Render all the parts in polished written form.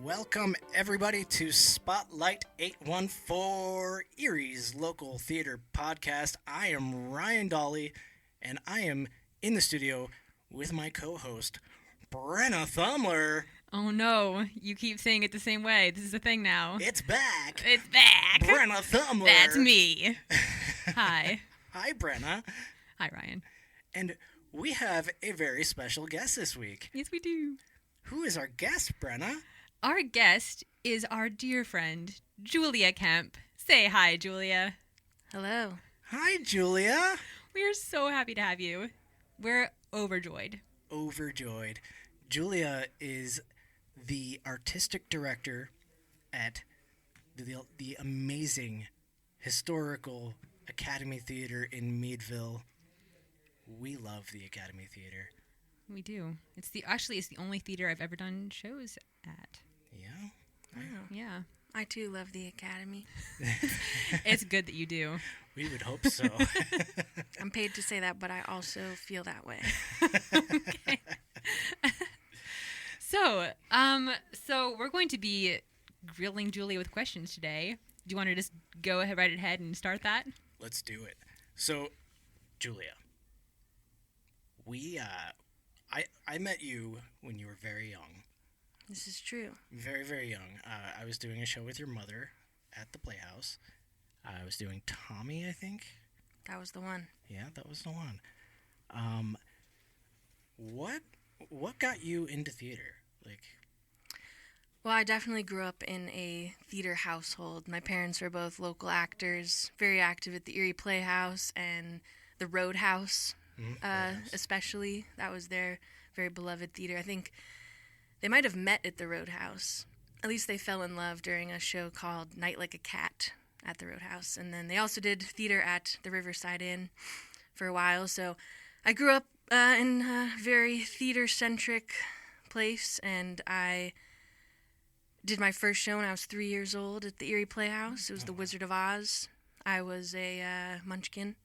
Welcome, everybody, to Spotlight 814, ERIE'S local theater podcast. I am Ryan Dolly, and I am in the studio with my co-host, Brenna Thumler. Oh no, you keep saying it the same way. This is a thing now. It's back. It's back. Brenna Thumler. That's me. Hi. Hi, Brenna. Hi, Ryan. And we have a very special guest this week. Yes, we do. Who is our guest, Brenna? Our guest is our dear friend, Julia Kemp. Say hi, Julia. Hello. Hi, Julia. We are so happy to have you. We're overjoyed. Overjoyed. Julia is the artistic director at the amazing historical Academy Theater in Meadville. We love the Academy Theater. We do. It's the only theater I've ever done shows at. Yeah? Wow. Yeah. I too love the Academy. It's good that you do. We would hope so. I'm paid to say that, but I also feel that way. Okay. So we're going to be grilling Julia with questions today. Do you want to just go ahead, right ahead and start that? Let's do it. So, Julia, I met you when you were very young. This is true. Very, very young. I was doing a show with your mother at the Playhouse. I was doing Tommy, I think. That was the one. Yeah, that was the one. What got you into theater? Well, I definitely grew up in a theater household. My parents were both local actors, very active at the Erie Playhouse and the Roadhouse, especially. That was their very beloved theater. I think they might have met at the Roadhouse. At least they fell in love during a show called Night Like a Cat at the Roadhouse. And then they also did theater at the Riverside Inn for a while. So I grew up in a very theater-centric place, and I did my first show when I was 3 years old at the Erie Playhouse. It was The Wizard of Oz. I was a munchkin.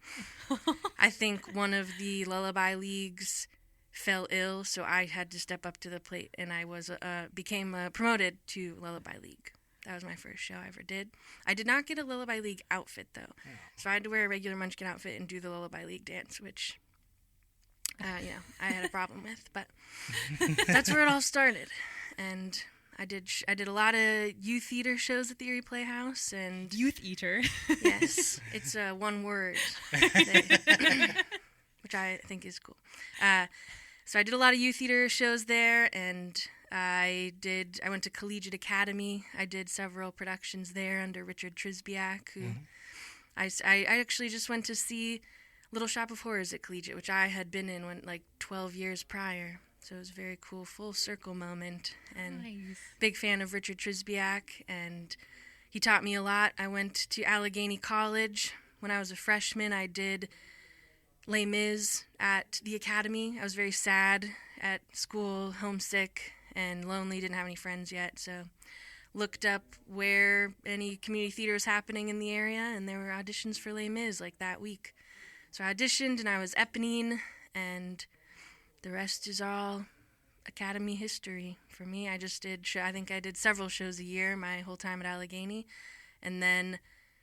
I think one of the Lullaby Leagues fell ill, so I had to step up to the plate, and I became promoted to Lullaby League. That was my first show I ever did. I did not get a Lullaby League outfit, though. So I had to wear a regular munchkin outfit and do the Lullaby League dance, which, I had a problem with. But that's where it all started. And I did a lot of youth theater shows at the Erie Playhouse. And Youth eater. Yes, it's one word, which I think is cool. So I did a lot of youth theater shows there, and I went to Collegiate Academy. I did several productions there under Richard Trisbiak, who I actually just went to see Little Shop of Horrors at Collegiate, which I had been in 12 years prior. So it was a very cool full circle moment, and Nice. Big fan of Richard Trisbiak, and he taught me a lot. I went to Allegheny College. When I was a freshman, I did Les Mis at the Academy. I was very sad at school, homesick, and lonely, didn't have any friends yet, so looked up where any community theater was happening in the area, and there were auditions for Les Mis that week. So I auditioned, and I was Eponine, and the rest is all Academy history for me. I think I did several shows a year my whole time at Allegheny, and then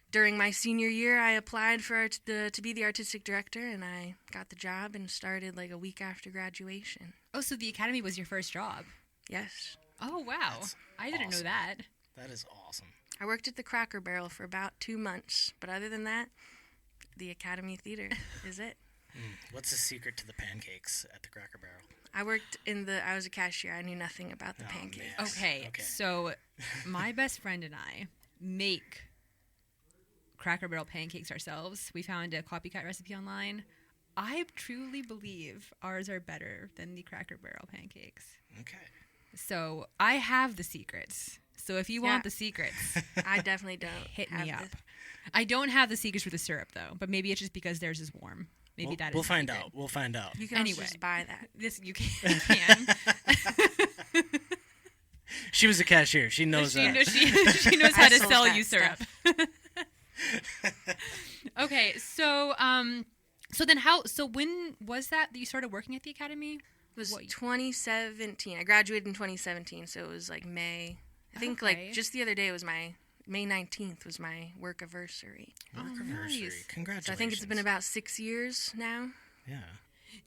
during my senior year, I applied to be the artistic director, and I got the job and started a week after graduation. Oh, so the Academy was your first job? Yes. Oh, wow. That's I didn't know awesome. that. That is awesome. I worked at the Cracker Barrel for about 2 months, but other than that, the Academy Theater is it. What's the secret to the pancakes at the Cracker Barrel? I was a cashier. I knew nothing about the pancakes. man. Okay, so my best friend and I make Cracker Barrel pancakes ourselves. We found a copycat recipe online. I truly believe ours are better than the Cracker Barrel pancakes. Okay. So I have the secrets. So if you want the secrets, I definitely don't. hit have me up. the- I don't have the secrets for the syrup, though. But maybe it's just because theirs is warm. Maybe that is We'll the find secret. out. We'll find out. You can Anyway. also just buy that. This you can. She was a cashier. She knows she, that. she knows how I to sold sell that you syrup. Okay, so when was that you started working at the Academy? It was 2017. I graduated in 2017, so it was May I think Okay. just the other day was my May 19th was my work anniversary. Anniversary. nice. Congratulations. So I think it's been about 6 years now. Yeah.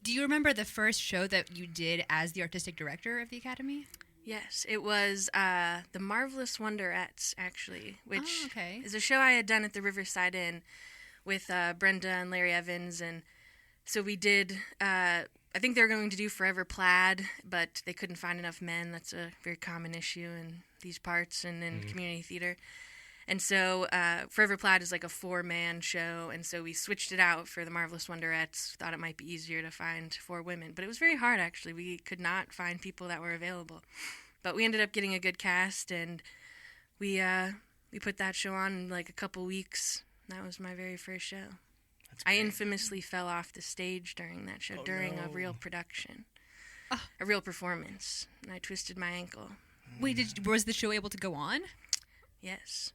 Do you remember the first show that you did as the artistic director of the Academy? Yes, it was The Marvelous Wonderettes, actually, which okay. is a show I had done at the Riverside Inn with Brenda and Larry Evans. And so we did, I think they were going to do Forever Plaid, but they couldn't find enough men. That's a very common issue in these parts and in community theater. And so Forever Plaid is like a 4-man show, and so we switched it out for The Marvelous Wonderettes. Thought it might be easier to find 4 women, but it was very hard, actually. We could not find people that were available. But we ended up getting a good cast, and we put that show on in like a couple weeks. That was my very first show. That's I great. infamously fell off the stage during that show, during a no. real production, Oh. a real performance, and I twisted my ankle. Wait, was the show able to go on? Yes.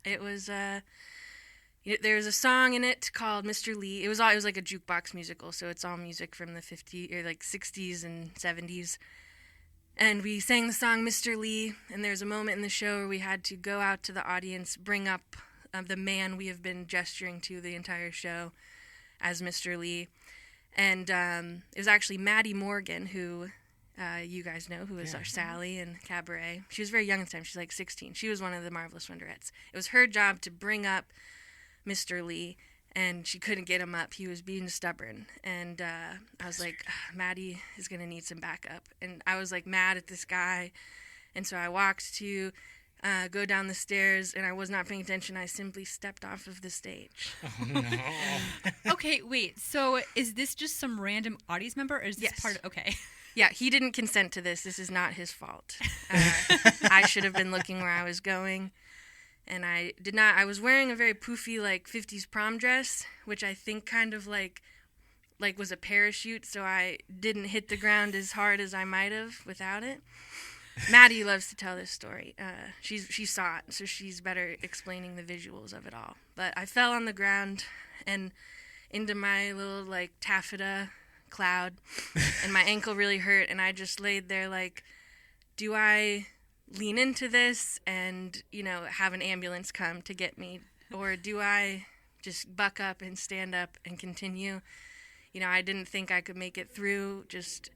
It was, there's a song in it called Mr. Lee. It was like a jukebox musical, so it's all music from the 50s, or like 60s and 70s. And we sang the song Mr. Lee, and there's a moment in the show where we had to go out to the audience, bring up the man we have been gesturing to the entire show as Mr. Lee. And it was actually Maddie Morgan, who you guys know, who was our Sally in Cabaret. She was very young at the time. She's like 16. She was one of the Marvelous Wonderettes. It was her job to bring up Mr. Lee, and she couldn't get him up. He was being stubborn. And I was like, Maddie is going to need some backup. And I was like mad at this guy. And so I walked to go down the stairs, and I was not paying attention. I simply stepped off of the stage. Oh, no. Okay, wait. So is this just some random audience member, or is this Yes. part of... Okay. Yeah, he didn't consent to this. This is not his fault. I should have been looking where I was going, and I did not. I was wearing a very poofy, like, 50s prom dress, which I think kind of, like was a parachute, so I didn't hit the ground as hard as I might have without it. Maddie loves to tell this story. She saw it, so she's better explaining the visuals of it all. But I fell on the ground and into my little, like, taffeta cloud, and my ankle really hurt, and I just laid there like, do I lean into this and, have an ambulance come to get me, or do I just buck up and stand up and continue? I didn't think I could make it through, just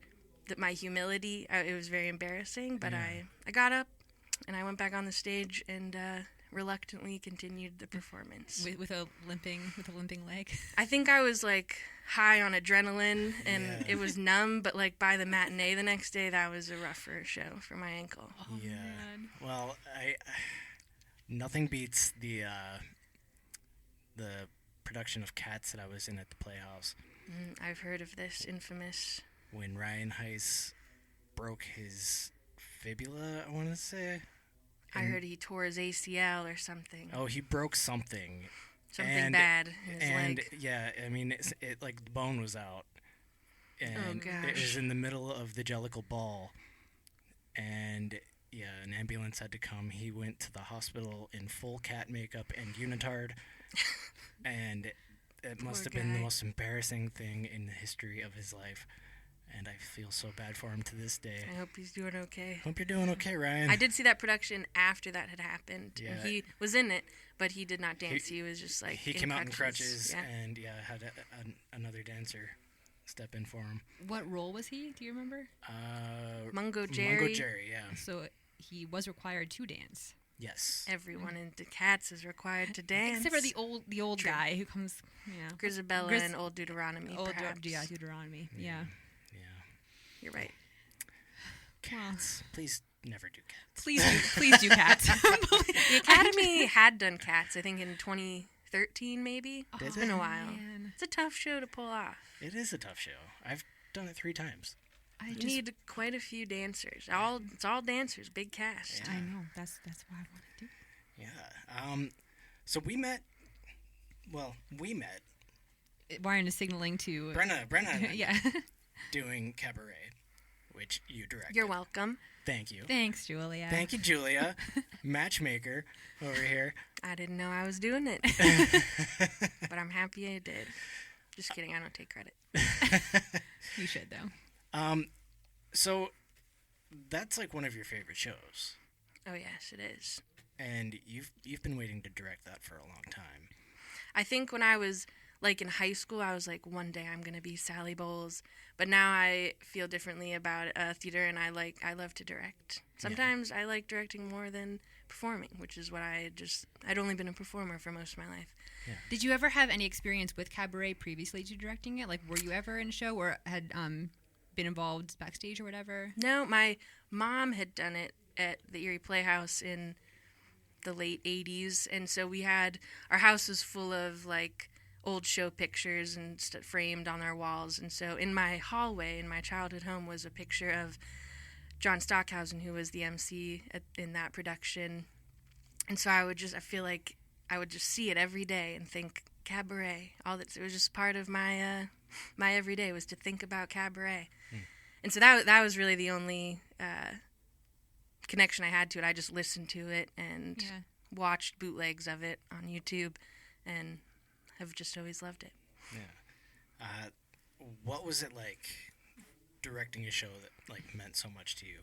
my humility. It was very embarrassing, but I got up and I went back on the stage and reluctantly continued the performance. With a limping leg. I think I was like high on adrenaline and it was numb, but like by the matinee the next day, that was a rougher show for my ankle. Oh, Yeah. man. Well, nothing beats the production of Cats that I was in at the Playhouse I've heard of this infamous. when Ryan Heiss broke his fibula, I want to say. I heard he tore his ACL or something. Oh, he broke something. Something bad in his and leg. yeah, I mean, it like the bone was out, and it was gosh. in the middle of the Jellicle Ball, and yeah, an ambulance had to come. He went to the hospital in full cat makeup and unitard, and it must have been the guy. most embarrassing thing in the history of his life, and I feel so bad for him to this day. I hope he's doing okay. Hope you're doing okay, Ryan. I did see that production after that had happened. Yeah. And he was in it, but he did not dance. He was just like He in came out in crutches. crutches, Yeah. and had another dancer step in for him. What role was he? Do you remember? Mungo Jerry. Mungo Jerry, yeah. So he was required to dance. Yes. Everyone in the Cats is required to dance. Except for the old True. guy who comes, Grisabella Gris- and Old Deuteronomy, old perhaps. Deuteronomy. Yeah. Yeah. You're right. Cats. Please never do cats. Please do Cats. The Academy had done Cats, I think, in 2013, maybe. Did It's been they? a while. Man. It's a tough show to pull off. It is a tough show. I've done it 3 times. I You just, need quite a few dancers. It's all dancers, big cast. I know. That's why I want to do. Yeah. So we met. Well, we met. Ryan is signaling to. Brenna Yeah. doing Cabaret, which you directed. You're welcome. Thank you. Thanks, Julia. Thank you, Julia. Matchmaker over here. I didn't know I was doing it. But I'm happy I did. Just kidding, I don't take credit. You should though. So that's like one of your favorite shows. Oh, yes, it is. And you've been waiting to direct that for a long time. I think when I was, like, in high school, I was like, one day I'm going to be Sally Bowles. But now I feel differently about theater, and I love to direct. Sometimes I like directing more than performing, which is what I'd only been a performer for most of my life. Yeah. Did you ever have any experience with Cabaret previously to directing it? Like, were you ever in a show or had been involved backstage or whatever? No, my mom had done it at the Erie Playhouse in the late 80s, and so our house was full of, like, old show pictures and framed on our walls, and so in my hallway in my childhood home was a picture of John Stockhausen, who was the MC in that production. And so I feel like I would just see it every day and think, Cabaret. It was just part of my my everyday was to think about Cabaret. And so that was really the only connection I had to it. I just listened to it and watched bootlegs of it on YouTube, and have just always loved it. Yeah. What was it like directing a show that, like, meant so much to you?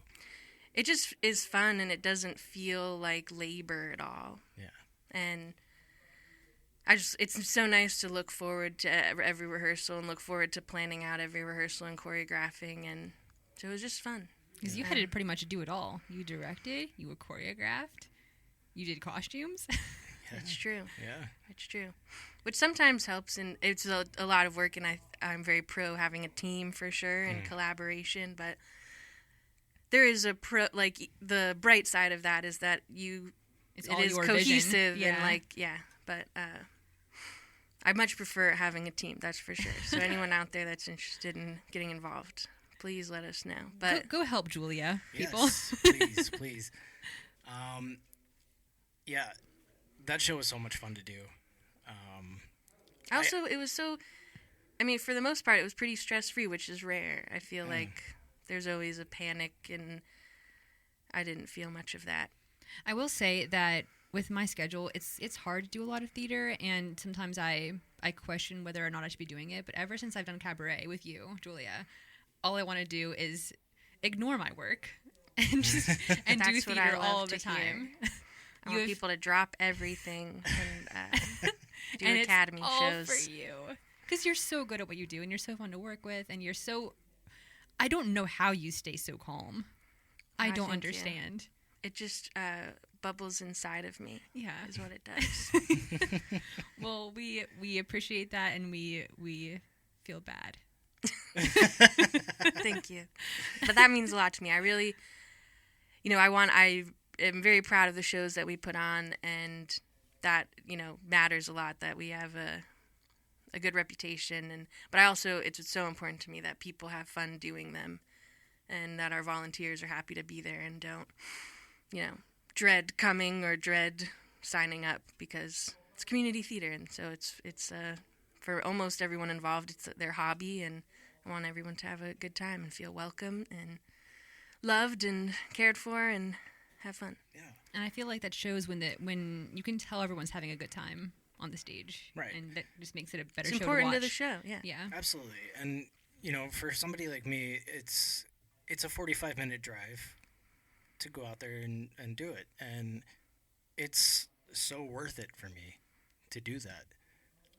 It just is fun, and it doesn't feel like labor at all. Yeah. And it's so nice to look forward to every rehearsal and look forward to planning out every rehearsal and choreographing, and so it was just fun. Because you had to pretty much do it all. You directed, you were choreographed, you did costumes. That's true. Yeah. It's true. Which sometimes helps, and it's a lot of work, and I'm very pro having a team for sure and collaboration, but there is the bright side of that is that it is cohesive vision. and but I much prefer having a team, that's for sure. So anyone out there that's interested in getting involved, please let us know. But Go help Julia, people. Yes, please. Yeah, that show was so much fun to do. it was so, for the most part, it was pretty stress-free, which is rare. I feel like there's always a panic, and I didn't feel much of that. I will say that with my schedule, it's hard to do a lot of theater, and sometimes I question whether or not I should be doing it. But ever since I've done Cabaret with you, Julia, all I want to do is ignore my work and do theater all the time. I want people to drop everything and do and Academy it's shows. All for you, because you're so good at what you do, and you're so fun to work with, and you're so. I don't know how you stay so calm. I don't understand. It just bubbles inside of me. Yeah, is what it does. Well, we appreciate that, and we feel bad. Thank you, but that means a lot to me. I really, I am very proud of the shows that we put on, and that matters a lot. That we have a good reputation, but I also it's so important to me that people have fun doing them, and that our volunteers are happy to be there and don't dread coming or dread signing up, because it's community theater, and so it's for almost everyone involved, it's their hobby, and I want everyone to have a good time and feel welcome and loved and cared for and have fun. Yeah. And I feel like that shows when you can tell everyone's having a good time on the stage, right? And that just makes it a better show to watch. It's important to the show, yeah. Absolutely, and for somebody like me, it's a 45-minute drive to go out there and do it, and it's so worth it for me to do that.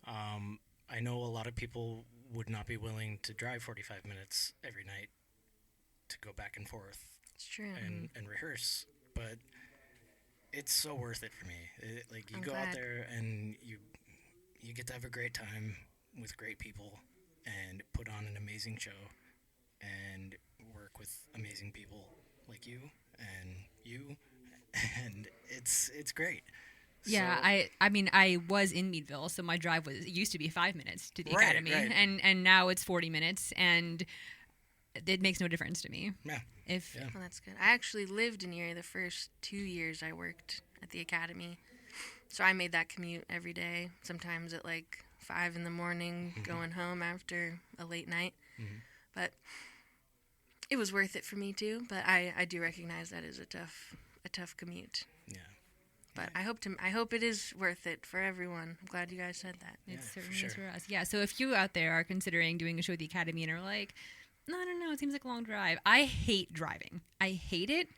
I know a lot of people would not be willing to drive 45 minutes every night to go back and forth. It's true. And rehearse, but it's so worth it for me. You I'm go glad. out there and you get to have a great time with great people and put on an amazing show and work with amazing people like you, and it's great. Yeah, So, I was in Meadville, so my drive used to be 5 minutes to the Right, academy, right. and now it's 40 minutes, and it makes no difference to me. yeah. Well, that's good. I actually lived in Erie the first 2 years I worked at the academy, so I made that commute every day, sometimes at 5 in the morning, going home after a late night. But it was worth it for me too. But I do recognize that is a tough commute. Yeah. But I hope it is worth it for everyone. I'm glad you guys said that. It for certainly sure. is for us. Yeah, so if you out there are considering doing a show at the academy and are like, no, I don't know, it seems like a long drive. I hate driving. I hate it.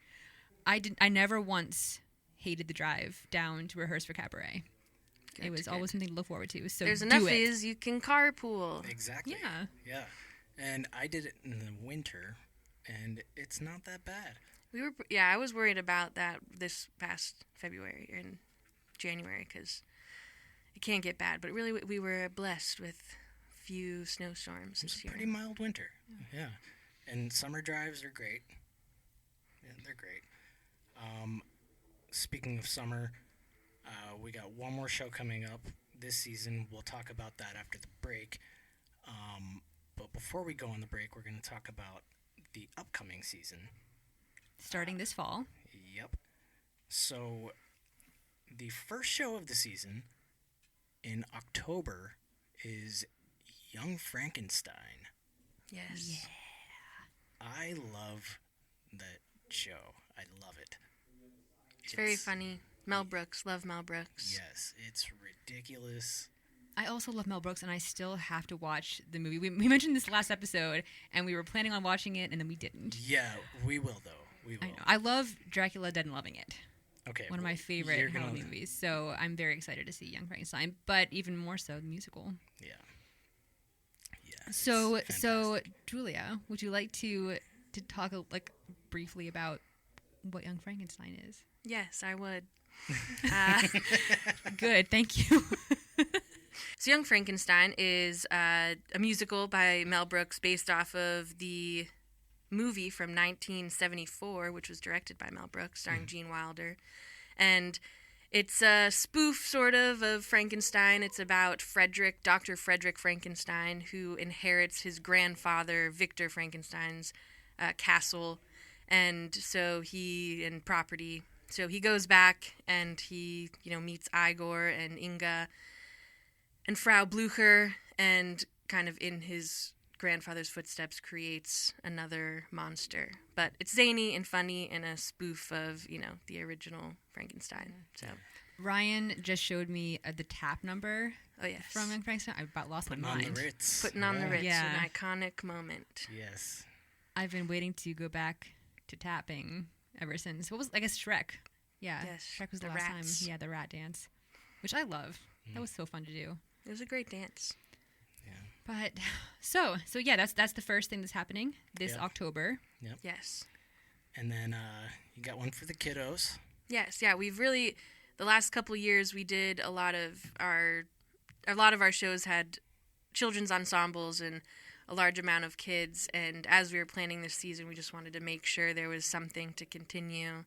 I never once hated the drive down to rehearse for Cabaret. It was always something to look forward to. So there's do enough it. is you can carpool. Exactly. Yeah. Yeah. And I did it in the winter, and it's not that bad. I was worried about that this past February and January because it can't get bad. But really, we were blessed with few snowstorms It's this a year. pretty mild winter. Yeah. And summer drives are great. Yeah, they're great. Speaking of summer, we got one more show coming up this season. We'll talk about that after the break. But before we go on the break, we're going to talk about the upcoming season. Starting this fall. Yep. So, the first show of the season in October is Young Frankenstein. Yes. Yeah. I love that show. I love it. It's very funny. Mel Brooks. Love Mel Brooks. Yes, it's ridiculous. I also love Mel Brooks, and I still have to watch the movie. We mentioned this last episode, and we were planning on watching it, and then we didn't. Yeah, we will, though. We will. I know. I love Dracula Dead and Loving It. Okay. One of my favorite Halloween movies. So I'm very excited to see Young Frankenstein, but even more so the musical. Yeah. Yeah. So it's fantastic. Julia, would you like to talk briefly about what Young Frankenstein is? Yes, I would. Good, thank you. So Young Frankenstein is a musical by Mel Brooks based off of the movie from 1974, which was directed by Mel Brooks, starring Gene Wilder. And it's a spoof, sort of Frankenstein. It's about Dr. Frederick Frankenstein, who inherits his grandfather, Victor Frankenstein's castle, and property. So he goes back and he, meets Igor and Inga and Frau Blücher, and kind of in his grandfather's footsteps creates another monster. But it's zany and funny and a spoof of, the original Frankenstein. So Ryan just showed me the tap number. Oh, yes. From Young Frankenstein. I about lost Putting my mind. on the Ritz. Putting on the Ritz, Yeah. an iconic moment. Yes. I've been waiting to go back to tapping ever since. What was, I guess, Shrek. Yeah. Yes, Shrek was the the last rats. time. Yeah, the rat dance, which I love. That was so fun to do. It was a great dance. Yeah. But so yeah, that's the first thing that's happening this Yeah. October. Yes. And then you got one for the kiddos. Yes, yeah, we've really, the last couple years we did a lot of our shows had children's ensembles and a large amount of kids, and as we were planning this season, we just wanted to make sure there was something to continue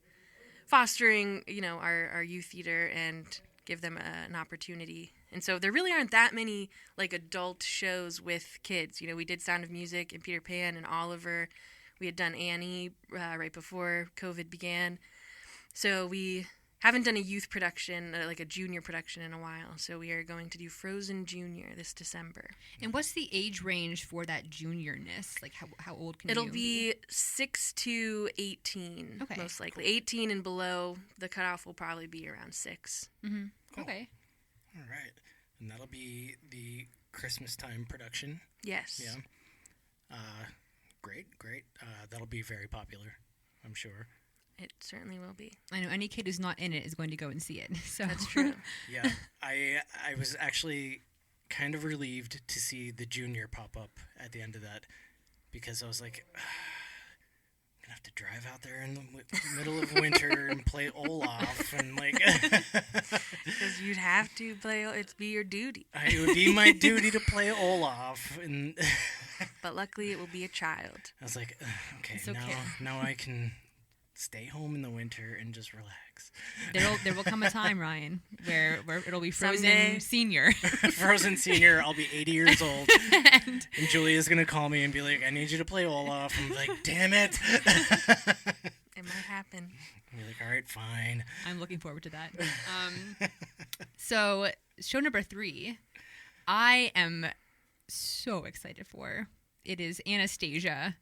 fostering, our youth theater and give them an opportunity. And so there really aren't that many adult shows with kids. We did Sound of Music and Peter Pan and Oliver. We had done Annie right before COVID began. So we haven't done a youth production, a junior production in a while. So we are going to do Frozen Junior this December. And what's the age range for that juniorness? Like how old can It'll you? be 6 to 18, Okay, most likely. 18 and below, the cutoff will probably be around 6. Mm-hmm. Cool. Okay. All right. And that'll be the Christmas time production. Yes. Yeah. Great. That'll be very popular, I'm sure. It certainly will be. I know any kid who's not in it is going to go and see it. So That's true. Yeah. I was actually kind of relieved to see the junior pop up at the end of that, because I was like, I'm gonna have to drive out there in the middle of winter and play Olaf, and Because you'd have to play, it'd be your duty. it would be my duty to play Olaf, and But luckily it will be a child. I was like, okay, It's okay. now I can stay home in the winter and just relax. there will come a time, Ryan, where it'll be Frozen Someday. Senior. Frozen Senior, I'll be 80 years old, and Julia's gonna call me and be like, I need you to play Olaf. I'm like, damn it. It might happen. And you're like, all right, fine. I'm looking forward to that. So show number 3, I am so excited for. It is Anastasia,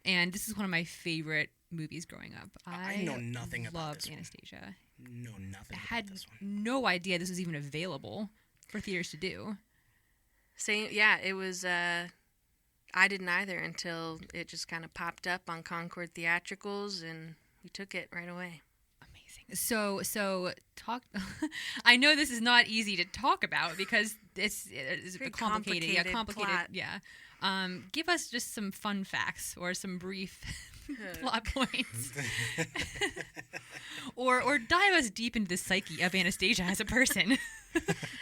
and this is one of my favorite movies growing up. I know nothing about loved this one. Anastasia. Know nothing I about had this one. no idea this was even available for theaters to do. Same, yeah, it was, I didn't either until it just kind of popped up on Concord Theatricals, and we took it right away. Amazing. So talk. I know this is not easy to talk about because it's Very complicated. Yeah, complicated. plot. Yeah. Give us just some fun facts or some brief plot points, or dive us deep into the psyche of Anastasia as a person.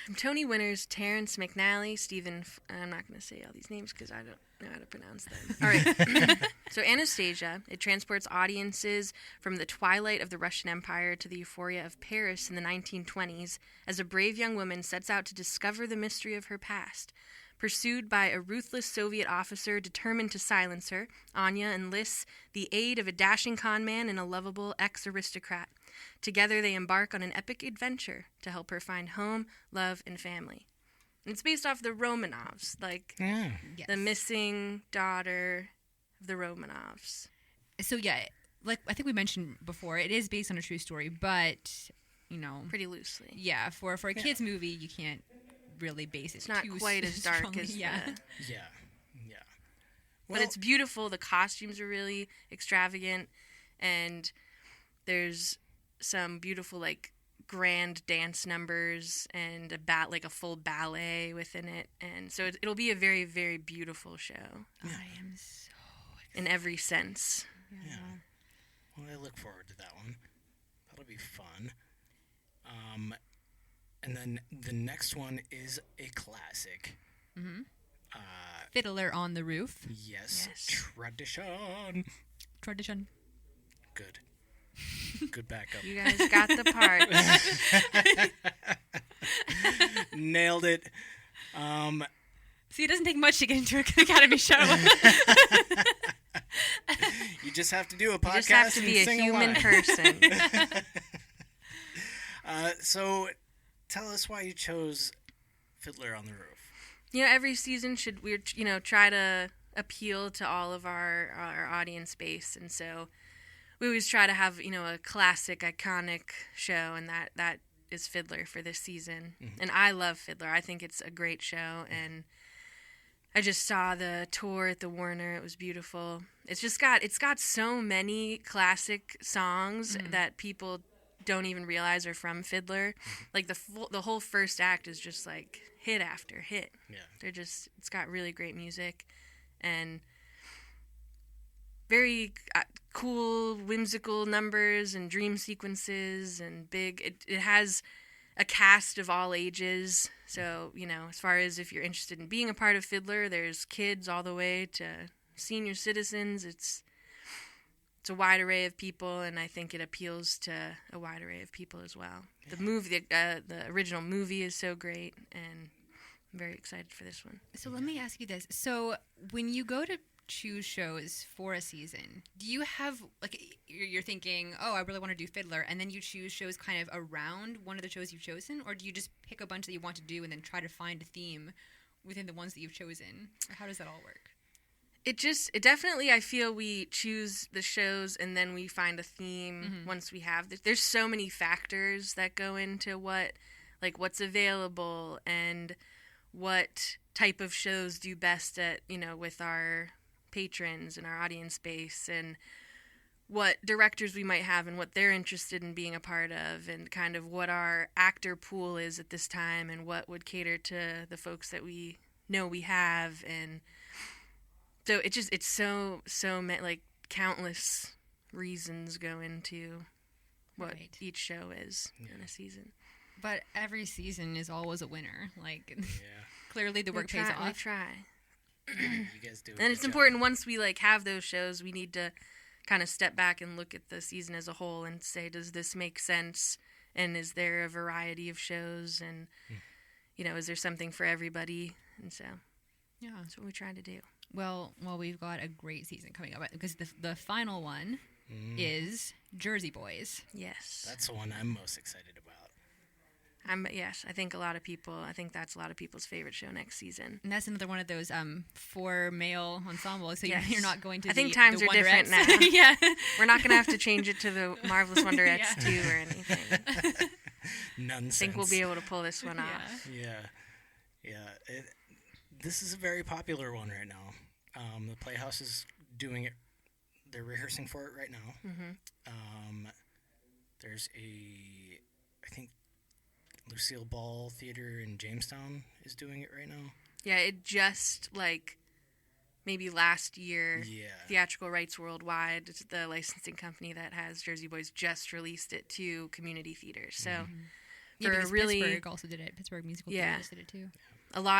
From Tony winners Terrence McNally, Stephen. I'm not going to say all these names because I don't know how to pronounce them. All right. So Anastasia, it transports audiences from the twilight of the Russian Empire to the euphoria of Paris in the 1920s as a brave young woman sets out to discover the mystery of her past. Pursued by a ruthless Soviet officer determined to silence her, Anya enlists the aid of a dashing con man and a lovable ex-aristocrat. Together they embark on an epic adventure to help her find home, love, and family. And it's based off the Romanovs, like Yeah. Yes. the missing daughter of the Romanovs. So yeah, like I think we mentioned before, it is based on a true story, but Pretty loosely. yeah, for a kids movie, you can't really base it. It's not too quite as dark strongly. as yeah. the... Yeah. But it's beautiful. The costumes are really extravagant, and there's some beautiful, like, grand dance numbers and a full ballet within it. And so it'll be a very, very beautiful show I am so in every sense. Yeah. Well, I look forward to that one. That'll be fun. And then the next one is a classic. Fiddler on the Roof. Yes. Yes. Tradition. Tradition. Good. Good backup. You guys got the part. Nailed it. See, it doesn't take much to get into an Academy show. You just have to do a You podcast just have to and be a sing human line. person. So, tell us why you chose Fiddler on the Roof. Every season we try to appeal to all of our audience base, and so we always try to have a classic, iconic show, and that is Fiddler for this season. Mm-hmm. And I love Fiddler. I think it's a great show, and I just saw the tour at the Warner. It was beautiful. It's got so many classic songs that people don't even realize are from Fiddler. Like the whole first act is just like hit after hit. Yeah. It's got really great music and very cool, whimsical numbers and dream sequences and big. It has a cast of all ages. So, as far as if you're interested in being a part of Fiddler, there's kids all the way to senior citizens. It's a wide array of people, and I think it appeals to a wide array of people as well. Yeah. The original movie is so great, and I'm very excited for this one. So let me ask you this. So when you go to choose shows for a season, do you have, like, you're thinking, oh, I really want to do Fiddler, and then you choose shows kind of around one of the shows you've chosen, or do you just pick a bunch that you want to do and then try to find a theme within the ones that you've chosen? Or how does that all work? It definitely, I feel we choose the shows and then we find a theme once we have there's so many factors that go into what's available and what type of shows do best at, with our patrons and our audience base, and what directors we might have and what they're interested in being a part of, and kind of what our actor pool is at this time and what would cater to the folks that we know we have. And so it's so like countless reasons go into what each show is in a season. But every season is always a winner. Like, Yeah. clearly the work pays off. We try. You guys do. And it's important once we have those shows, we need to kind of step back and look at the season as a whole and say, does this make sense? And is there a variety of shows? And is there something for everybody? And so Yeah. that's what we try to do. Well, we've got a great season coming up because the final one is Jersey Boys. Yes. That's the one I'm most excited about. I think that's a lot of people's favorite show next season. And that's another one of those for male ensembles. So Yes. you're not going to. I think times the are Wonder different X. now. Yeah. We're not going to have to change it to the Marvelous Wonder X 2 or anything. Nonsense. I think we'll be able to pull this one off. Yeah. This is a very popular one right now. The Playhouse is doing it they're rehearsing for it right now. Mm-hmm. There's I think Lucille Ball Theater in Jamestown is doing it right now. Yeah, it just, like, maybe last year, Yeah. Theatrical Rights Worldwide, it's the licensing company that has Jersey Boys, just released it to community theaters. So, Yeah, for because really, Pittsburgh also did it. Pittsburgh Musical Yeah. Theater did it too.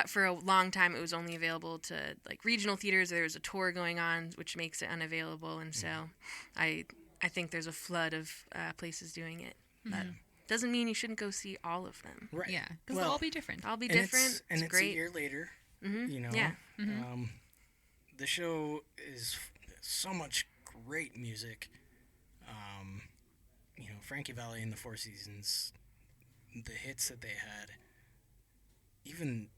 for a long time, it was only available to, like, regional theaters. There was a tour going on, which makes it unavailable. And so, I think there's a flood of places doing it. But doesn't mean you shouldn't go see all of them. Right. Yeah, because they'll all be different. I'll be And different. it's great. a year later. Mm-hmm. You know. Yeah. The show is so much great music. You know, Frankie Valli and the Four Seasons, the hits that they had, even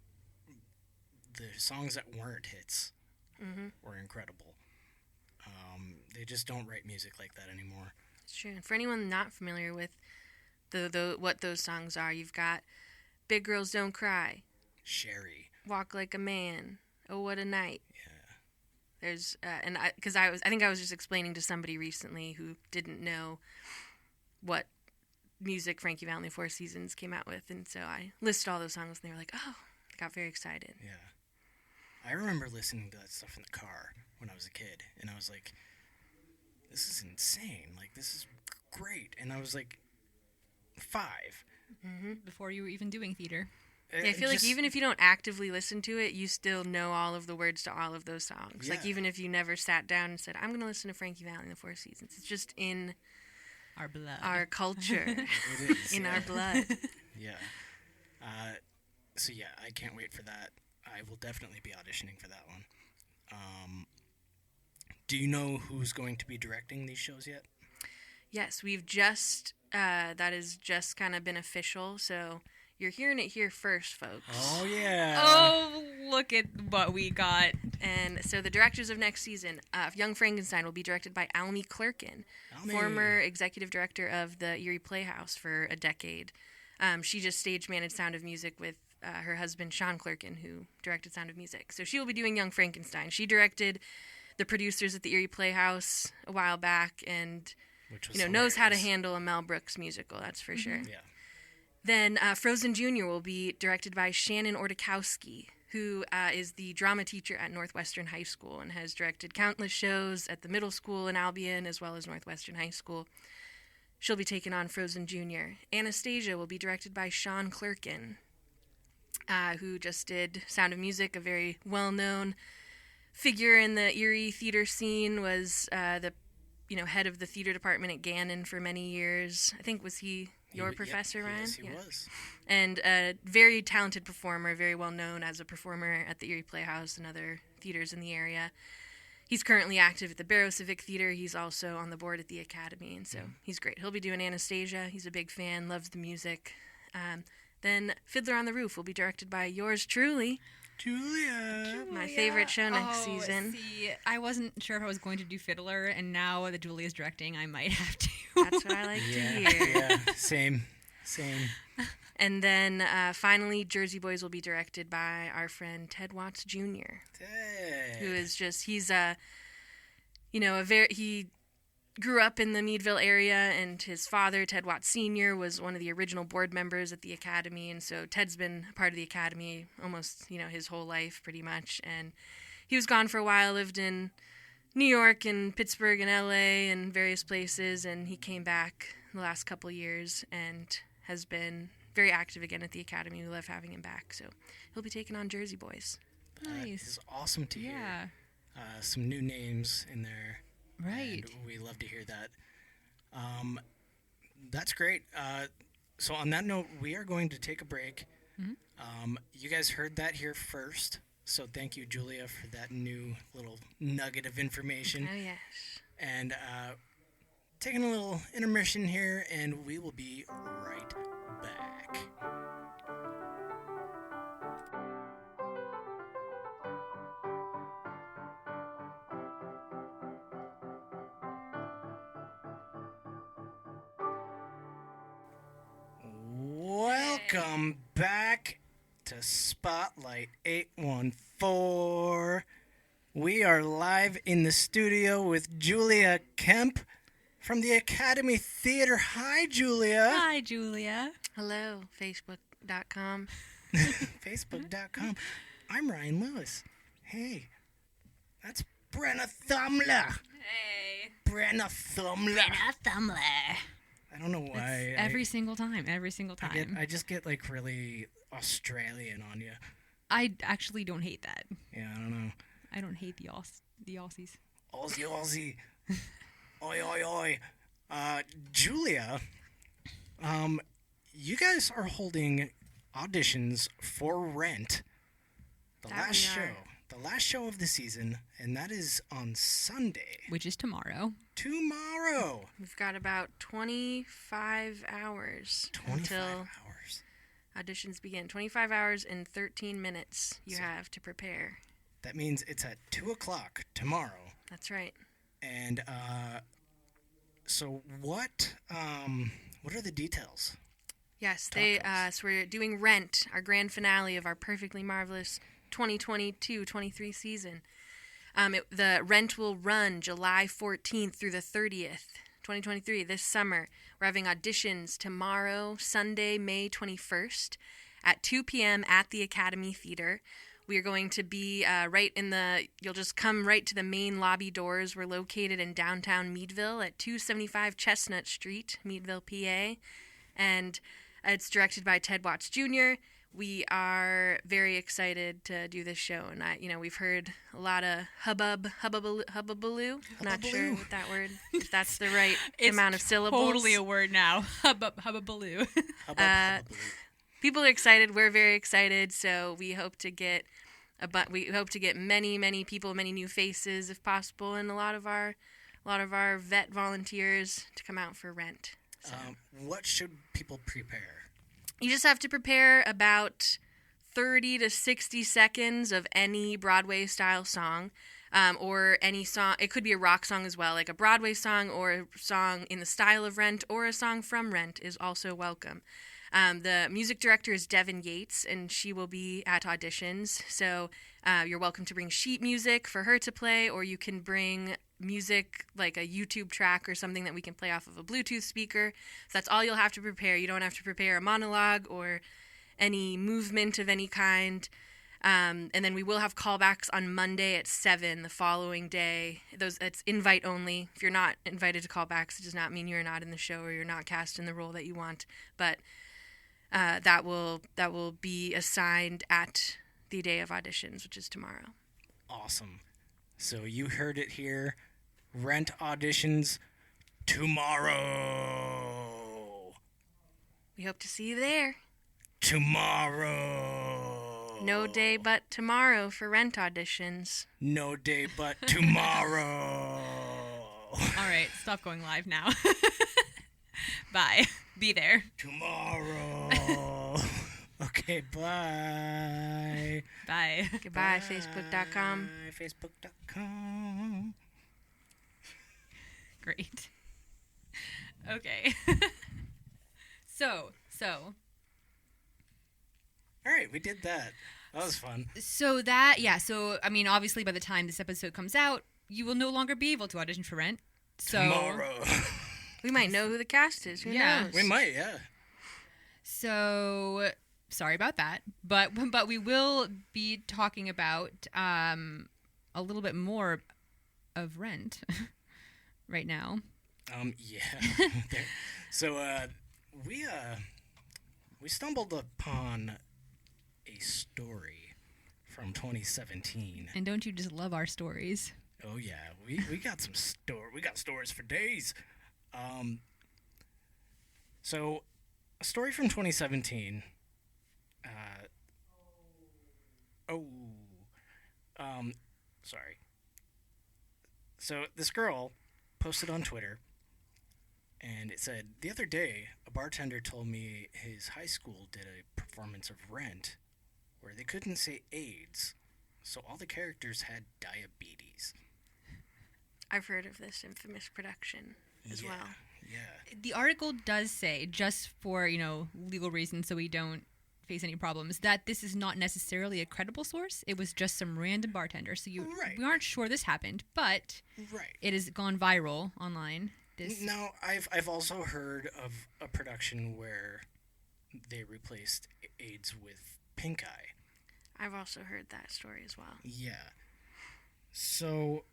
the songs that weren't hits were incredible. They just don't write music like that anymore. It's true. And for anyone not familiar with the what those songs are, you've got Big Girls Don't Cry, Sherry. Walk Like a Man, Oh What a Night. Yeah. There's I think I was just explaining to somebody recently who didn't know what music Frankie Valli and the Four Seasons came out with, and so I listed all those songs, and they were like, "Oh," they got very excited. Yeah. I remember listening to that stuff in the car when I was a kid, and I was like, "This is insane! Like, this is great!" And I was like 5. Before you were even doing theater. Yeah, I feel like even if you don't actively listen to it, you still know all of the words to all of those songs. Yeah. Like, even if you never sat down and said, "I'm going to listen to Frankie Valli and the Four Seasons," it's just in Our blood. our culture, it is in yeah. our blood. Yeah. So yeah, I can't wait for that. I will definitely be auditioning for that one. Do you know who's going to be directing these shows yet? Yes, we've just, that has just kind of been official, so you're hearing it here first, folks. Oh yeah. Oh, look at what we got. And so the directors of next season, Young Frankenstein will be directed by Almy Clerkin, Almy. former executive director of the Erie Playhouse for a decade. She just stage managed Sound of Music with her husband, Sean Clerkin, who directed Sound of Music. So she will be doing Young Frankenstein. She directed the producers at the Erie Playhouse a while back, and Which was knows how to hilarious. handle a Mel Brooks musical, that's for sure. Yeah. Then Frozen Jr. will be directed by Shannon Ordakowski, who is the drama teacher at Northwestern High School and has directed countless shows at the middle school in Albion as well as Northwestern High School. She'll be taking on Frozen Jr. Anastasia will be directed by Sean Clerkin, who just did Sound of Music, a very well-known figure in the Erie theater scene, was the head of the theater department at Gannon for many years. I think, was he your professor, Ryan? Yes, he was. And a very talented performer, very well known as a performer at the Erie Playhouse and other theaters in the area. He's currently active at the Barrow Civic Theater. He's also on the board at the Academy, and so he's great. He'll be doing Anastasia. He's a big fan, loves the music. Then Fiddler on the Roof will be directed by yours truly, Julia. my favorite show next season. See, I wasn't sure if I was going to do Fiddler, and now that Julia's directing, I might have to. That's what I like to hear. Yeah. Same. And then finally, Jersey Boys will be directed by our friend Ted Watts Jr., who is just, he's he grew up in the Meadville area, and his father, Ted Watts Sr., was one of the original board members at the Academy, and so Ted's been a part of the Academy almost, his whole life, pretty much, and he was gone for a while, lived in New York and Pittsburgh and LA and various places, and he came back the last couple years and has been very active again at the Academy. We love having him back, so he'll be taking on Jersey Boys. Nice. It's awesome to hear. Yeah. Some new names in there. Right. And we love to hear that. That's great. So on that note, we are going to take a break. You guys heard that here first. So thank you, Julia, for that new little nugget of information. Oh, yes. And taking a little intermission here, and we will be right back. Welcome back to Spotlight 814. We are live in the studio with Julia Kemp from the Academy Theater. Hi, Julia. Hi, Julia. Hello, Facebook.com. Facebook.com. I'm Ryan Lewis. Hey, that's Brenna Thumler. Hey. Brenna Thumler. Thumbler. I don't know why. Every single time. I just get like really Australian on you. I actually don't hate that. Yeah, I don't know. I don't hate the Aussies. Aussie. Oi, oi, oi. Julia, you guys are holding auditions for Rent. The last show of the season, and that is on Sunday. Which is tomorrow. Tomorrow. We've got about 25 hours 25 until hours. auditions begin. 25 hours and 13 minutes you have to prepare. That means it's at 2 o'clock tomorrow. That's right. And so what are the details? Yes, Talk so we're doing Rent, our grand finale of our perfectly marvelous 2022-23 season. The Rent will run July 14th through the 30th, 2023, this summer. We're having auditions tomorrow, Sunday, May 21st, at 2 p.m. at the Academy Theater. We are going to be you'll just come right to the main lobby doors. We're located in downtown Meadville at 275 Chestnut Street, Meadville, PA. And it's directed by Ted Watts Jr. We are very excited to do this show. And, we've heard a lot of hubbubaloo. Not sure what that word, if that's the right amount of syllables. Totally a word now. Hubbubaloo. Hubbub. People are excited. We're very excited. So we hope to get many people, many new faces if possible, and a lot of our vet volunteers to come out for Rent. So. What should people prepare? You just have to prepare about 30 to 60 seconds of any Broadway style song, or any song. It could be a rock song as well, like a Broadway song or a song in the style of Rent, or a song from Rent is also welcome. The music director is Devin Yates, and she will be at auditions. So you're welcome to bring sheet music for her to play, or you can bring music like a YouTube track or something that we can play off of a Bluetooth speaker. So that's all you'll have to prepare. You don't have to prepare a monologue or any movement of any kind. And then we will have callbacks on Monday at 7 the following day. It's invite only. If you're not invited to callbacks, it does not mean you're not in the show or you're not cast in the role that you want. But that will be assigned at the day of auditions, which is tomorrow. Awesome. So you heard it here. Rent auditions tomorrow. We hope to see you there. Tomorrow. No day but tomorrow for Rent auditions. No day but tomorrow. All right, stop going live now. Bye. Be there. Tomorrow. Okay, bye. Bye. Goodbye, Facebook.com. Facebook.com. Great. Okay. So. All right, we did that. That was fun. So, obviously by the time this episode comes out, you will no longer be able to audition for Rent. So, Tomorrow. We might know who the cast is. Who knows? We might, yeah. So, sorry about that. But we will be talking about a little bit more of Rent right now. Yeah. So, we stumbled upon a story from 2017. And don't you just love our stories? Oh yeah, we got some we got stories for days. So a story from 2017. Sorry. So this girl posted on Twitter, and it said, "The other day, a bartender told me his high school did a performance of Rent where they couldn't say AIDS, so all the characters had diabetes." I've heard of this infamous production as well. Yeah. The article does say, just for, legal reasons so we don't face any problems, that this is not necessarily a credible source. It was just some random bartender. So we aren't sure this happened, but it has gone viral online. No, I've also heard of a production where they replaced AIDS with pink eye. I've also heard that story as well. Yeah. So,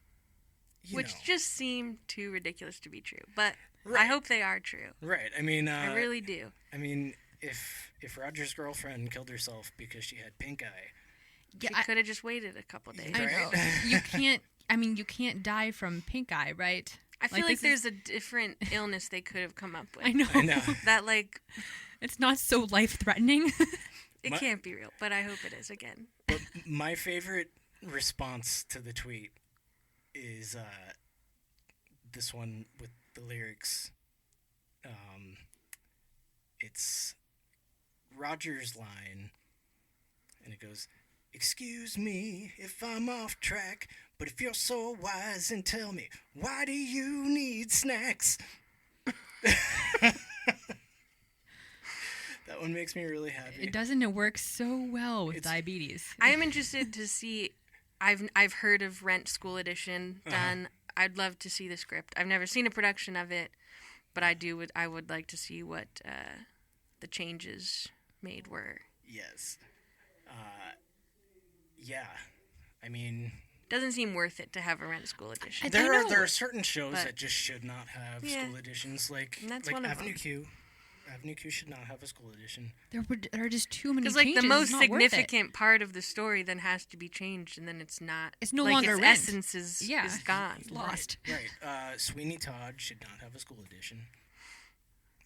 which just seem too ridiculous to be true, but I hope they are true. Right. I mean, I really do. I mean, if Roger's girlfriend killed herself because she had pink eye, she could have just waited a couple days. I know. You can't. I mean, you can't die from pink eye, right? I feel like there's a different illness they could have come up with. I know. That it's not so life-threatening. It can't be real, but I hope it is again. But my favorite response to the tweet is this one with the lyrics. It's Roger's line, and it goes, "Excuse me if I'm off track, but if you're so wise, then tell me, why do you need snacks?" That one makes me really happy. It doesn't. It works so well with diabetes. I am interested to see. I've heard of Rent School Edition done. I'd love to see the script. I've never seen a production of it, but I would like to see what the changes made were. Yes. Yeah. I mean, doesn't seem worth it to have a Rent School Edition. There are certain shows that just should not have school editions, like Avenue Q. Avenue Q should not have a school edition. There are just too many changes. Because the most significant part of the story then has to be changed, and then it's not. It's no longer its Rent. Essence is gone. It's lost. Right. Sweeney Todd should not have a school edition.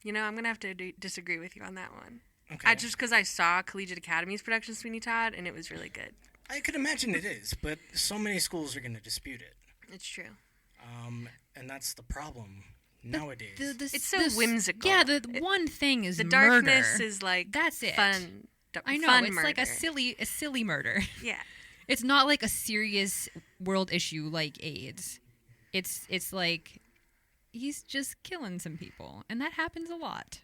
You know, I'm gonna have to disagree with you on that one. Okay. Just because I saw Collegiate Academy's production Sweeney Todd, and it was really good. I could imagine it is, but so many schools are going to dispute it. It's true. And that's the problem nowadays. It's so whimsical. Yeah, the one thing is the murder. darkness is like that's it. Fun. I know fun it's murder. like a silly murder. Yeah, it's not like a serious world issue like AIDS. It's like he's just killing some people, and that happens a lot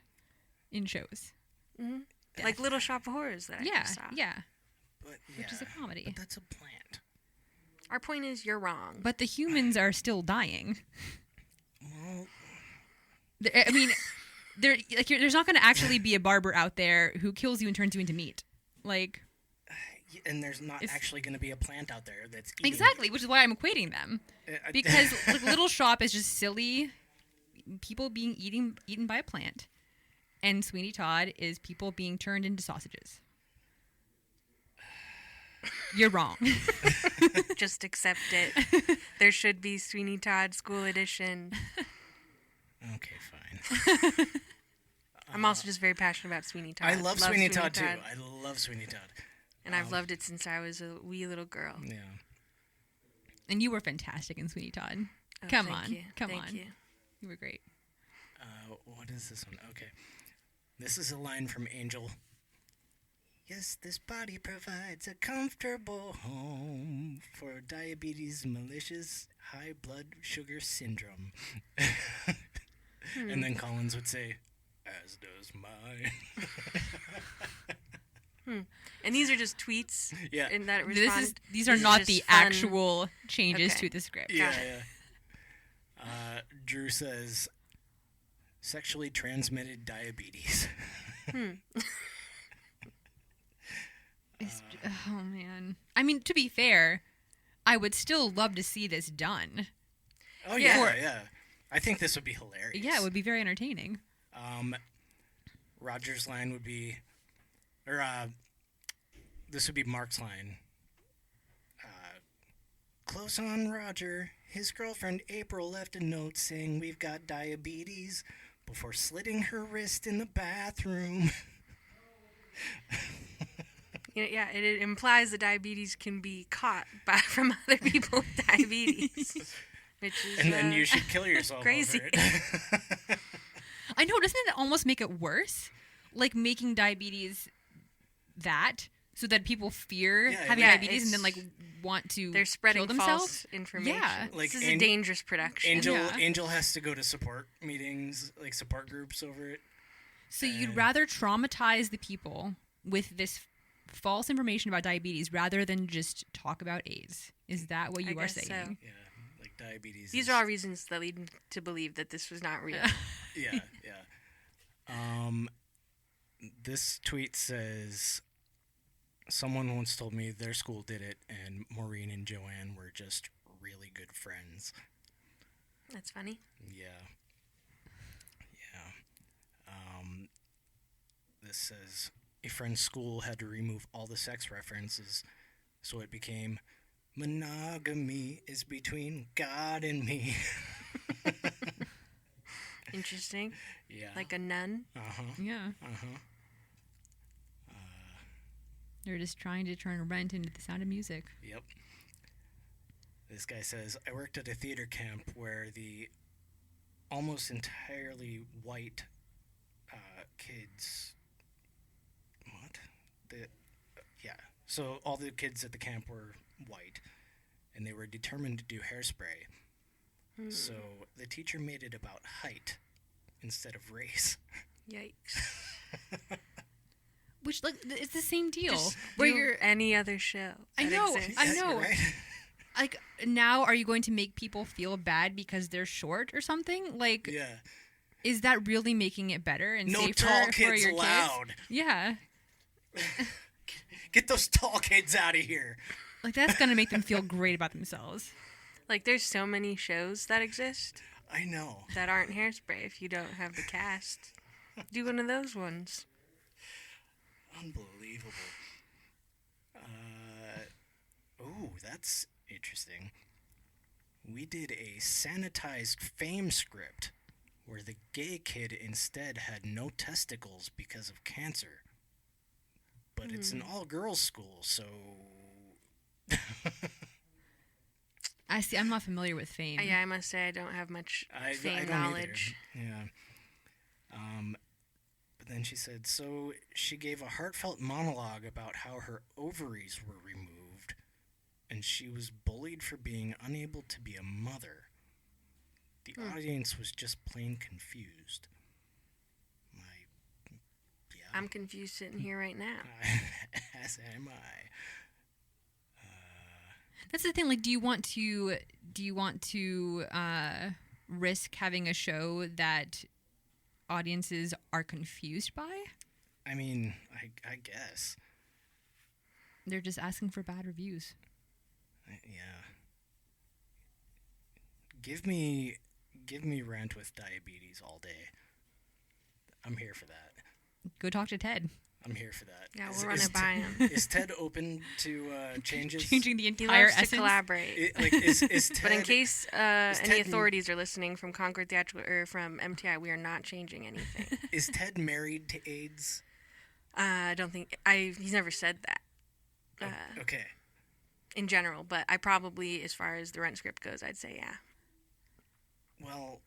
in shows. Mm-hmm. Like Little Shop of Horrors that I just saw. Yeah. But, which is a comedy. But that's a plant. Our point is, you're wrong. But the humans are still dying. Well, I mean, there's not going to actually be a barber out there who kills you and turns you into meat. Like, and there's not actually going to be a plant out there that's eating exactly, which is why I'm equating them. Because Little Shop is just silly people being eaten by a plant, and Sweeney Todd is people being turned into sausages. You're wrong. Just accept it. There should be Sweeney Todd School Edition. Okay, fine. I'm also just very passionate about Sweeney Todd. I love Sweeney Todd, too. I love Sweeney Todd. And I've loved it since I was a wee little girl. Yeah. And you were fantastic in Sweeney Todd. Oh, Come on. Thank you. You were great. What is this one? Okay. This is a line from Angel. Yes, this body provides a comfortable home for diabetes, malicious, high blood sugar syndrome. And then Collins would say, as does mine. And these are just tweets? Yeah. In that these are not the actual changes to the script. Yeah. Drew says, sexually transmitted diabetes. Oh, man. I mean, to be fair, I would still love to see this done. Oh, yeah. I think this would be hilarious. Yeah, it would be very entertaining. Roger's line would be, this would be Mark's line. Close on Roger. His girlfriend April left a note saying we've got diabetes before slitting her wrist in the bathroom. Yeah, it implies that diabetes can be caught from other people with diabetes. Which is, and then you should kill yourself crazy. over it. I know, doesn't it almost make it worse? Like making diabetes that, so that people fear having diabetes and then like want to they're spreading kill themselves? False information. Yeah. Like this is a dangerous production. Angel has to go to support meetings, like support groups over it. So you'd rather traumatize the people with this false information about diabetes rather than just talk about AIDS. Is that what you are saying? So. Yeah, like diabetes. These are all reasons that lead me to believe that this was not real. Yeah. This tweet says, someone once told me their school did it, and Maureen and Joanne were just really good friends. That's funny. Yeah. This says, a friend's school had to remove all the sex references, so it became, monogamy is between God and me. Interesting. Yeah. Like a nun. Yeah. They're just trying to turn Rent into The Sound of Music. Yep. This guy says, I worked at a theater camp where the almost entirely white kids... What? So all the kids at the camp were white, and they were determined to do hairspray. So the teacher made it about height instead of race. Yikes. Which, like, it's the same deal. Just do any other show. I know. Right? Like, now are you going to make people feel bad because they're short or something? Like, Yeah. Is that really making it better and No safer tall for kids your allowed. kids? Yeah. Get those tall kids out of here. Like, that's going to make them feel great about themselves. Like, there's so many shows that exist I know. that aren't Hairspray if you don't have the cast. Do one of those ones. Unbelievable. Oh, that's interesting. We did a sanitized fame script where the gay kid instead had no testicles because of cancer. But it's an all-girls school, so... I see. I'm not familiar with Fame. Yeah, I must say I don't have much I Fame don't knowledge. Either. Yeah. But then she said, so she gave a heartfelt monologue about how her ovaries were removed, and she was bullied for being unable to be a mother. The audience was just plain confused. I'm confused sitting here right now. As am I. That's the thing. Like, do you want to risk having a show that audiences are confused by? I mean, I guess. They're just asking for bad reviews. Yeah. Give me Rent with diabetes all day. I'm here for that. Go talk to Ted. I'm here for that. Yeah, we'll run it by him. Is Ted open to changes? Changing the He entire loves essence. to collaborate. Is Ted... But in case any Ted- authorities are listening from Concord Theatrical or from MTI, we are not changing anything. Is Ted married to AIDS? I don't think he's never said that. Okay. In general, but I probably, as far as the Rent script goes, I'd say yeah. Well,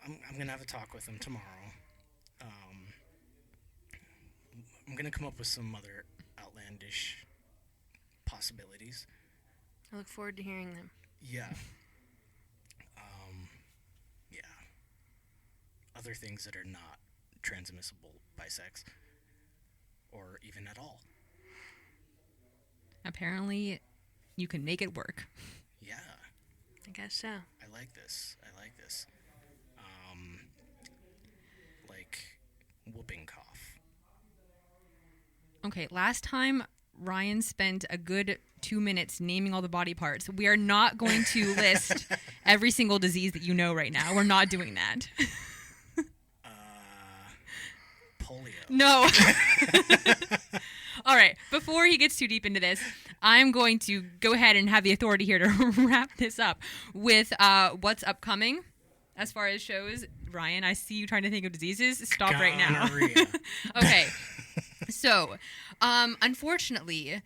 I'm gonna have a talk with him tomorrow. I'm gonna come up with some other outlandish possibilities. I look forward to hearing them. Yeah. Yeah. Other things that are not transmissible by sex, or even at all. Apparently, you can make it work. Yeah. I guess so. I like this. Like whooping cough. Okay, last time Ryan spent a good 2 minutes naming all the body parts. We are not going to list every single disease that you know right now. We're not doing that. Polio. No. All right, before he gets too deep into this, I'm going to go ahead and have the authority here to wrap this up with what's upcoming as far as shows. Ryan, I see you trying to think of diseases. Stop right now. Okay. So, unfortunately,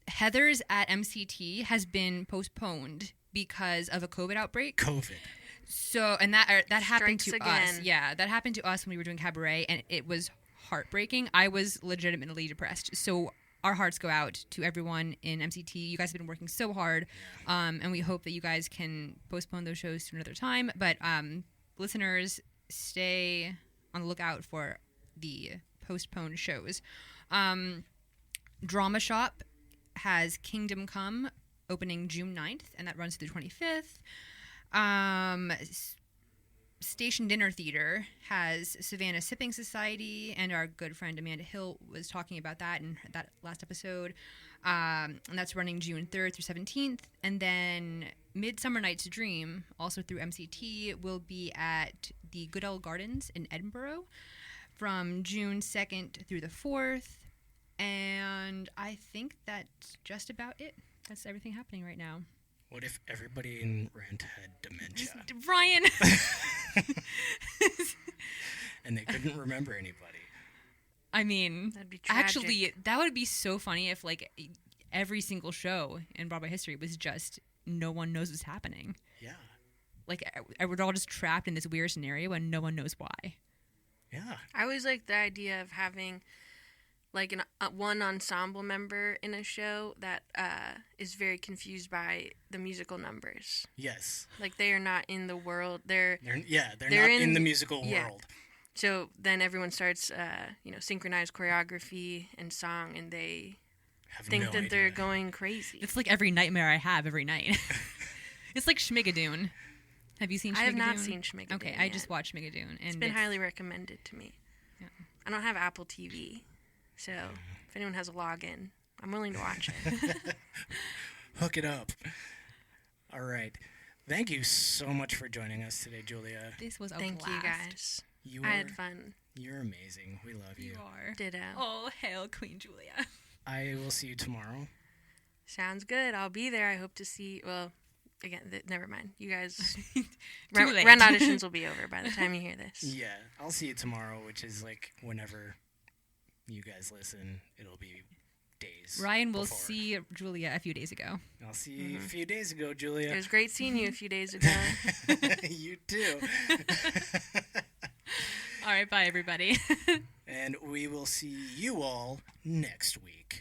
Heather's at MCT has been postponed because of a COVID outbreak. COVID. So, and that happened to Strikes us. again. Yeah, that happened to us when we were doing Cabaret, and it was heartbreaking. I was legitimately depressed. So our hearts go out to everyone in MCT. You guys have been working so hard, and we hope that you guys can postpone those shows to another time. But listeners, stay on the lookout for the postponed shows. Drama Shop has Kingdom Come opening June 9th, and that runs through the 25th. Station Dinner Theater has Savannah Sipping Society, and our good friend Amanda Hill was talking about that in that last episode. And that's running June 3rd through 17th. And then Midsummer Night's Dream, also through MCT, will be at the Goodell Gardens in Edinburgh from June 2nd through the 4th. And I think that's just about it. That's everything happening right now. What if everybody in Rent had dementia? Ryan! And they couldn't remember anybody. I mean, That'd be tragic. actually, that would be so funny if, like, every single show in Broadway history was just no one knows what's happening. Yeah. Like, we're all just trapped in this weird scenario and no one knows why. Yeah. I always like the idea of having like one ensemble member in a show that is very confused by the musical numbers. Yes. Like they are not in the world. They're They're not in- in the musical yeah. world. So then everyone starts, synchronized choreography and song, and they Have think no that idea. they're going crazy. It's like every nightmare I have every night. It's like Schmigadoon. Have you seen Schmigadoon? I have not seen Schmigadoon. Okay, I yet. just watched Schmigadoon. And It's been highly recommended to me. Yeah. I don't have Apple TV, so if anyone has a login, I'm willing to watch it. Hook it up. All right. Thank you so much for joining us today, Julia. This was a Thank blast. you guys. You I are, had fun. You're amazing. We love you. You are. Ditto. Oh, hail Queen Julia. I will see you tomorrow. Sounds good. I'll be there. I hope to see. Well, again, never mind. You guys. Too Rent late. auditions will be over by the time you hear this. Yeah, I'll see you tomorrow, which is like whenever you guys listen, it'll be days. Ryan will before. see Julia a few days ago. I'll see you a few days ago, It Julia. was great seeing you a few days ago. You too. All right, bye, everybody. And we will see you all next week.